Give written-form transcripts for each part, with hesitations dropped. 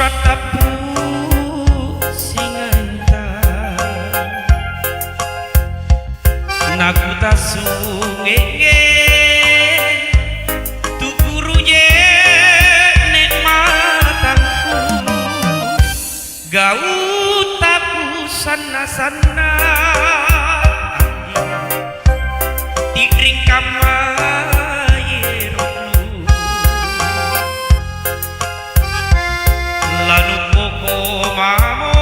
ratapu singanta nakuta sungenge tu guru je nek matangku gautaku sana-sana tigring kamayero lalu koko mamo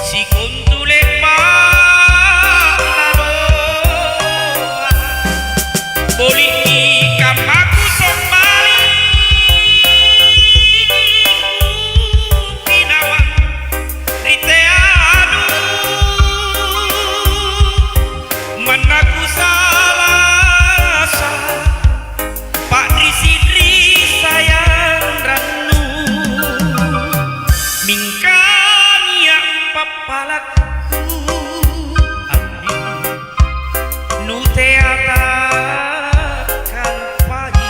si kuntule malano boli kamaku sombali pinawan riteanu manaku salasa Pak Dri sayang ranu mingkanya papalaku andi nu teata kalpai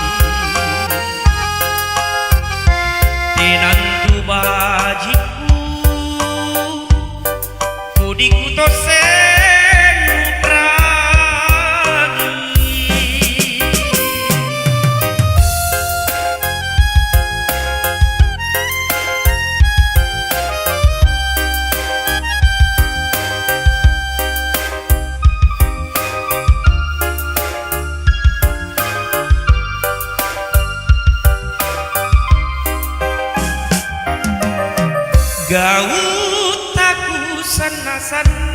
tenantu bajiku kudiku tosen pragi gautaku sana-sana